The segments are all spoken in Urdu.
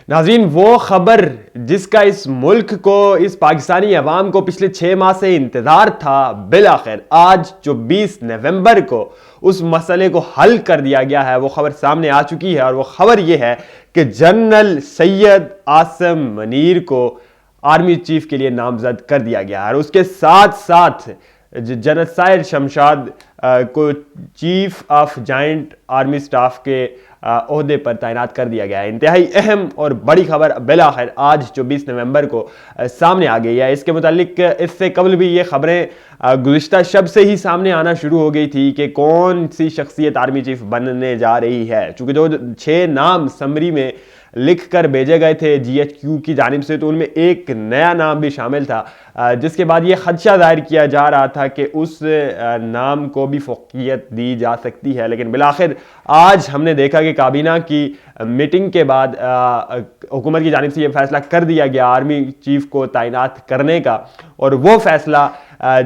ناظرین، وہ خبر جس کا اس ملک کو، اس پاکستانی عوام کو پچھلے 6 ماہ سے انتظار تھا، بالآخر آج جو 20 نومبر کو اس مسئلے کو حل کر دیا گیا ہے، وہ خبر سامنے آ چکی ہے۔ اور وہ خبر یہ ہے کہ جنرل سید عاصم منیر کو آرمی چیف کے لیے نامزد کر دیا گیا ہے، اور اس کے ساتھ ساتھ جنرل سائر شمشاد کو chief of joint army staff کے عہدے پر تعینات کر دیا گیا ہے۔ انتہائی اہم اور بڑی خبر بالآخر آج جو 20 نومبر کو سامنے آ گئی ہے۔ اس کے متعلق اس سے قبل بھی یہ خبریں گزشتہ شب سے ہی سامنے آنا شروع ہو گئی تھی کہ کون سی شخصیت آرمی چیف بننے جا رہی ہے، چونکہ جو 6 نام سمری میں لکھ کر بھیجے گئے تھے جی ایچ کیو کی جانب سے، تو ان میں ایک نیا نام بھی شامل تھا، جس کے بعد یہ خدشہ ظاہر کیا جا رہا تھا کہ اس نام کو بھی فوقیت دی جا سکتی ہے۔ لیکن بالآخر آج ہم نے دیکھا کہ کابینہ کی میٹنگ کے بعد حکومت کی جانب سے یہ فیصلہ کر دیا گیا آرمی چیف کو تعینات کرنے کا، اور وہ فیصلہ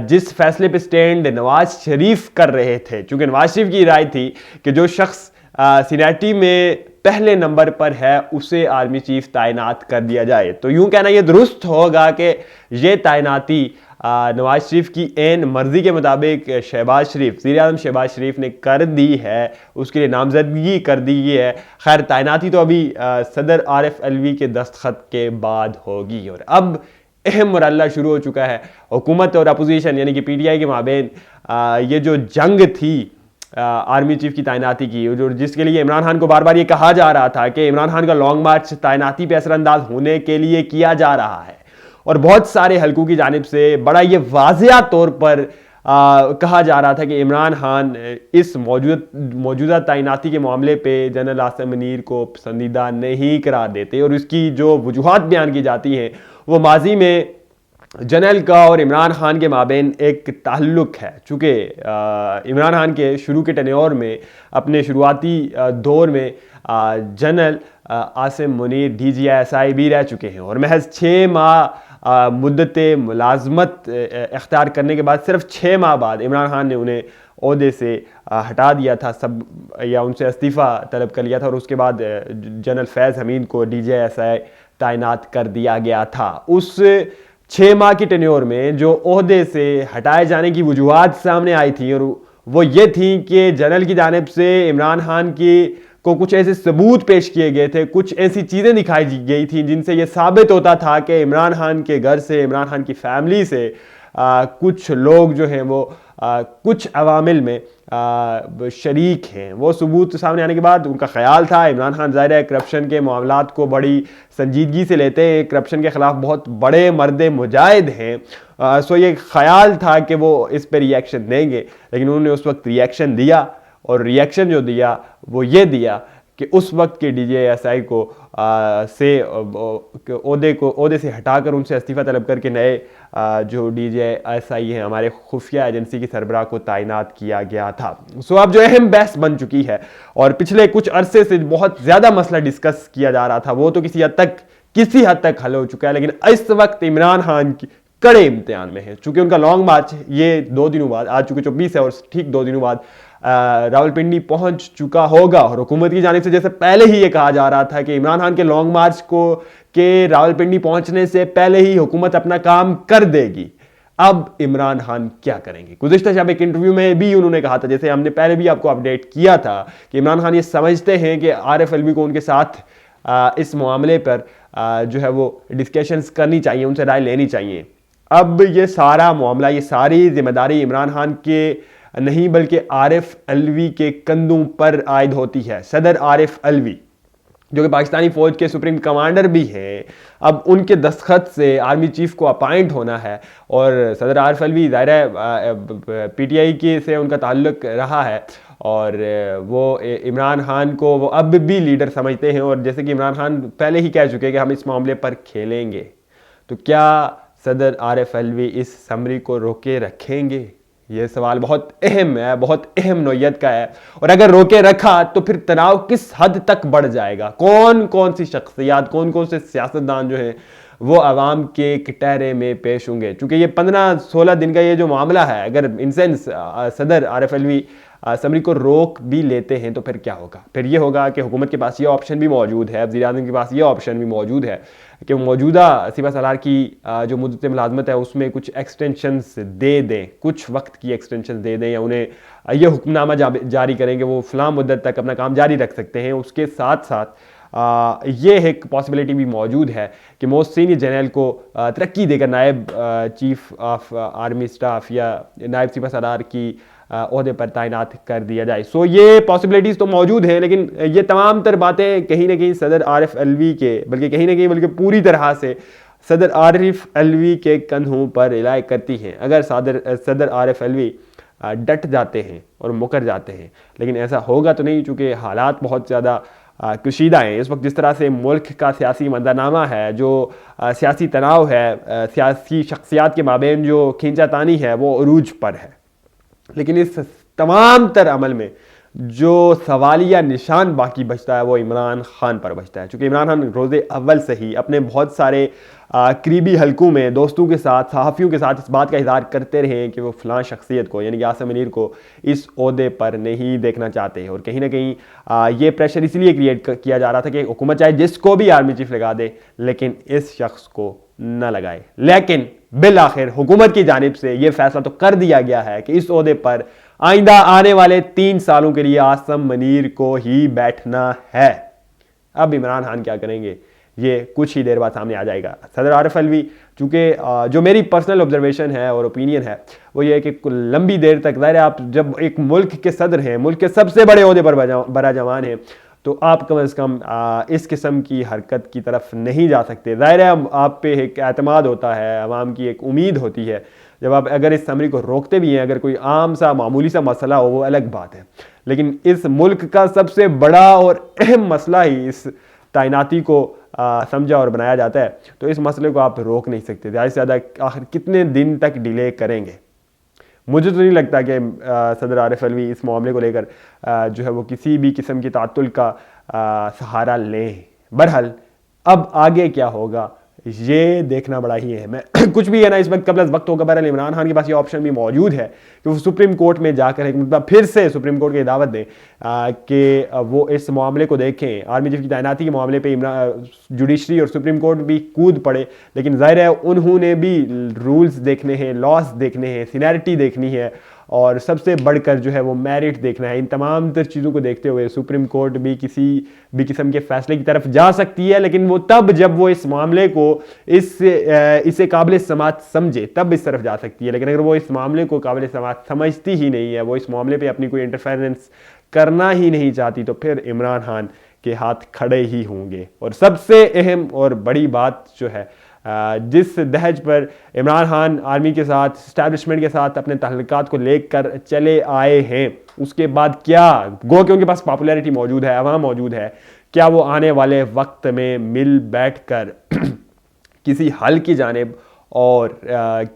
جس فیصلے پہ سٹینڈ نواز شریف کر رہے تھے، چونکہ نواز شریف کی رائے تھی کہ جو شخص سینیٹی میں پہلے نمبر پر ہے اسے آرمی چیف تعینات کر دیا جائے، تو یوں کہنا یہ درست ہوگا کہ یہ تعیناتی نواز شریف کی عین مرضی کے مطابق شہباز شریف، وزیر اعظم شہباز شریف نے کر دی ہے، اس کے لیے نامزدگی کر دی ہے۔ خیر تعیناتی تو ابھی صدر عارف علوی کے دستخط کے بعد ہوگی، اور اب اہم مرحلہ شروع ہو چکا ہے حکومت اور اپوزیشن یعنی کہ پی ٹی آئی کے مابین۔ یہ جو جنگ تھی آرمی چیف کی تعیناتی کی، جس کے لیے عمران خان کو بار بار یہ کہا جا رہا تھا کہ عمران خان کا لانگ مارچ تعیناتی پہ اثر انداز ہونے کے لیے کیا جا رہا ہے، اور بہت سارے حلقوں کی جانب سے بڑا یہ واضح طور پر کہا جا رہا تھا کہ عمران خان اس موجودہ تعیناتی کے معاملے پہ جنرل عاصم منیر کو پسندیدہ نہیں قرار دیتے، اور اس کی جو وجوہات بیان کی جاتی ہیں وہ ماضی میں جنرل کا اور عمران خان کے مابین ایک تعلق ہے، چونکہ عمران خان کے شروع کے ٹینیور میں، اپنے شروعاتی دور میں general Asim Munir D G I S I بھی رہ چکے ہیں، اور محض 6 ماہ مدت ملازمت اختیار کرنے کے بعد صرف 6 ماہ بعد عمران خان نے انہیں عہدے سے ہٹا دیا تھا، یا ان سے استعفیٰ طلب کر لیا تھا، اور اس کے بعد جنرل فیض حمید کو ڈی جی آئی ایس آئی تعینات کر دیا گیا تھا۔ اس 6 ماہ کی ٹینیور میں جو عہدے سے ہٹائے جانے کی وجوہات سامنے آئی تھیں، اور وہ یہ تھیں کہ جنرل کی جانب سے عمران خان کو کچھ ایسے ثبوت پیش کیے گئے تھے، کچھ ایسی چیزیں دکھائی گئی تھیں جن سے یہ ثابت ہوتا تھا کہ عمران خان کے گھر سے، عمران خان کی فیملی سے کچھ لوگ جو ہیں وہ کچھ عوامل میں شریک ہیں۔ وہ ثبوت سامنے آنے کے بعد ان کا خیال تھا عمران خان ظاہر ہے کرپشن کے معاملات کو بڑی سنجیدگی سے لیتے ہیں، کرپشن کے خلاف بہت بڑے مرد مجاہد ہیں، سو یہ خیال تھا کہ وہ اس پہ ری ایکشن دیں گے، لیکن انہوں نے اس وقت ری ایکشن دیا، اور ری ایکشن جو دیا وہ یہ دیا کہ اس وقت کے ڈی جی ایس آئی کو عہدے سے ہٹا کر ان سے استعفیٰ طلب کر کے نئے جو ڈی جی ایس آئی ہیں ہمارے خفیہ ایجنسی کی سربراہ کو تعینات کیا گیا تھا۔ سو اب جو اہم بحث بن چکی ہے اور پچھلے کچھ عرصے سے بہت زیادہ مسئلہ ڈسکس کیا جا رہا تھا، وہ تو کسی حد تک حل ہو چکا ہے، لیکن اس وقت عمران خان کی کڑے امتحان میں ہے، چونکہ ان کا لانگ مارچ یہ 2 دنوں بعد، آج چونکہ 24 ہے اور ٹھیک 2 دنوں بعد راولپنڈی پہنچ چکا ہوگا، اور حکومت کی جانب سے جیسے پہلے ہی یہ کہا جا رہا تھا کہ عمران خان کے لانگ مارچ کے راولپنڈی پہنچنے سے پہلے ہی حکومت اپنا کام کر دے گی۔ اب عمران خان کیا کریں گے؟ گزشتہ شب ایک انٹرویو میں بھی انہوں نے کہا تھا، جیسے ہم نے پہلے بھی آپ کو اپڈیٹ کیا تھا، کہ عمران خان یہ سمجھتے ہیں کہ عارف علوی کو ان کے ساتھ اس معاملے پر جو ہے وہ ڈسکشنز کرنی چاہیے، ان سے رائے لینی چاہیے۔ اب یہ سارا معاملہ، یہ ساری ذمہ داری عمران خان کے نہیں بلکہ عارف علوی کے کندھوں پر عائد ہوتی ہے۔ صدر عارف علوی جو کہ پاکستانی فوج کے سپریم کمانڈر بھی ہیں، اب ان کے دستخط سے آرمی چیف کو اپائنٹ ہونا ہے، اور صدر عارف علوی ظاہر ہے پی ٹی آئی کے سے ان کا تعلق رہا ہے، اور وہ عمران خان کو وہ اب بھی لیڈر سمجھتے ہیں، اور جیسے کہ عمران خان پہلے ہی کہہ چکے کہ ہم اس معاملے پر کھیلیں گے، تو کیا صدر عارف علوی اس سمری کو روکے رکھیں گے؟ یہ سوال بہت اہم ہے، بہت اہم نوعیت کا ہے، اور اگر روکے رکھا تو پھر تناؤ کس حد تک بڑھ جائے گا؟ کون سی شخصیات، کون سے سیاستدان جو ہیں وہ عوام کے کٹہرے میں پیش ہوں گے؟ چونکہ یہ 15-16 دن کا یہ جو معاملہ ہے، اگر ان سینس صدر عارف علوی اسمبلی کو روک بھی لیتے ہیں تو پھر کیا ہوگا؟ پھر یہ ہوگا کہ حکومت کے پاس یہ آپشن بھی موجود ہے، وزیر اعظم کے پاس یہ آپشن بھی موجود ہے کہ موجودہ سپہ سالار کی جو مدت ملازمت ہے اس میں کچھ ایکسٹینشنز دے دیں، کچھ وقت کی ایکسٹینشنز دے دیں، یا انہیں یہ حکم نامہ جاری کریں کہ وہ فلاں مدت تک اپنا کام جاری رکھ سکتے ہیں۔ اس کے ساتھ ساتھ یہ ایک پاسبلٹی بھی موجود ہے کہ موسٹ سینئر جنرل کو ترقی دے کر نائب چیف آف آرمی اسٹاف یا نائب سپہ سالار کی عہدے پر تعینات کر دیا جائے۔ سو یہ پاسبلٹیز تو موجود ہیں، لیکن یہ تمام تر باتیں کہیں نہ کہیں صدر عارف علوی کے بلکہ پوری طرح سے صدر عارف علوی کے کندھوں پر الائے کرتی ہیں۔ اگر صدر عارف علوی ڈٹ جاتے ہیں اور مکر جاتے ہیں، لیکن ایسا ہوگا تو نہیں، چونکہ حالات بہت زیادہ کشیدہ ہیں اس وقت۔ جس طرح سے ملک کا سیاسی منظرنامہ ہے، جو سیاسی تناؤ ہے، سیاسی شخصیات کے مابین جو کھینچا تانی ہے، وہ عروج پر ہے، لیکن اس تمام تر عمل میں جو سوالیہ نشان باقی بچتا ہے وہ عمران خان پر بچتا ہے، چونکہ عمران خان روز اول سے ہی اپنے بہت سارے قریبی حلقوں میں دوستوں کے ساتھ، صحافیوں کے ساتھ اس بات کا اظہار کرتے رہے کہ وہ فلاں شخصیت کو یعنی کہ عاصم منیر کو اس عہدے پر نہیں دیکھنا چاہتے، اور کہیں نہ کہیں یہ پریشر اس لیے کریٹ کیا جا رہا تھا کہ حکومت چاہے جس کو بھی آرمی چیف لگا دے لیکن اس شخص کو نہ لگائے۔ لیکن بالآخر حکومت کی جانب سے یہ فیصلہ تو کر دیا گیا ہے کہ اس عہدے پر آئندہ آنے والے 3 سالوں کے لیے عاصم منیر کو ہی بیٹھنا ہے۔ اب عمران خان کیا کریں گے یہ کچھ ہی دیر بعد سامنے آ جائے گا۔ صدر عارف علوی، چونکہ جو میری پرسنل آبزرویشن ہے اور اوپینین ہے وہ یہ ہے کہ لمبی دیر تک، ظاہر ہے آپ جب ایک ملک کے صدر ہیں، ملک کے سب سے بڑے عہدے پر براجمان ہیں، تو آپ کم از کم اس قسم کی حرکت کی طرف نہیں جا سکتے۔ ظاہر ہے آپ پہ ایک اعتماد ہوتا ہے، عوام کی ایک امید ہوتی ہے، جب آپ اگر اس اسمبلی کو روکتے بھی ہیں، اگر کوئی عام سا معمولی سا مسئلہ ہو وہ الگ بات ہے، لیکن اس ملک کا سب سے بڑا اور اہم مسئلہ ہی اس تعیناتی کو سمجھا اور بنایا جاتا ہے، تو اس مسئلے کو آپ روک نہیں سکتے۔ زیادہ سے زیادہ آخر کتنے دن تک ڈیلے کریں گے؟ مجھے تو نہیں لگتا کہ صدر عارف علوی اس معاملے کو لے کر جو ہے وہ کسی بھی قسم کی تعطل کا سہارا لیں۔ بہرحال اب آگے کیا ہوگا یہ دیکھنا بڑا ہی اہم ہے۔ کچھ بھی ہے نا اس وقت قبل از وقت ہوگا۔ بہرحال عمران خان کے پاس یہ آپشن بھی موجود ہے کہ وہ سپریم کورٹ میں جا کر ایک مرتبہ پھر سے سپریم کورٹ کی دعوت دیں کہ وہ اس معاملے کو دیکھیں۔ آرمی چیف کی تعیناتی کے معاملے پہ جوڈیشری اور سپریم کورٹ بھی کود پڑے، لیکن ظاہر ہے انہوں نے بھی رولز دیکھنے ہیں، لاز دیکھنے ہیں، سینیرٹی دیکھنی ہے، اور سب سے بڑھ کر جو ہے وہ میرٹ دیکھنا ہے۔ ان تمام تر چیزوں کو دیکھتے ہوئے سپریم کورٹ بھی کسی بھی قسم کے فیصلے کی طرف جا سکتی ہے، لیکن وہ تب جب وہ اس معاملے کو اسے قابل سماعت سمجھے، تب اس طرف جا سکتی ہے۔ لیکن اگر وہ اس معاملے کو قابل سماعت سمجھتی ہی نہیں ہے، وہ اس معاملے پہ اپنی کوئی انٹرفیرنس کرنا ہی نہیں چاہتی، تو پھر عمران خان کے ہاتھ کھڑے ہی ہوں گے۔ اور سب سے اہم اور بڑی بات جو ہے، جس دہج پر عمران خان آرمی کے ساتھ، اسٹیبلشمنٹ کے ساتھ اپنے تعلقات کو لے کر چلے آئے ہیں، اس کے بعد کیا گو کہ ان کے پاس پاپولیرٹی موجود ہے، عوام موجود ہے، کیا وہ آنے والے وقت میں مل بیٹھ کر کسی حل کی جانب اور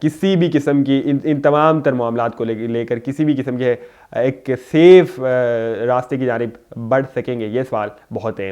کسی بھی قسم کی ان تمام تر معاملات کو لے کر کسی بھی قسم کے ایک سیف راستے کی جانب بڑھ سکیں گے؟ یہ سوال بہت ہے۔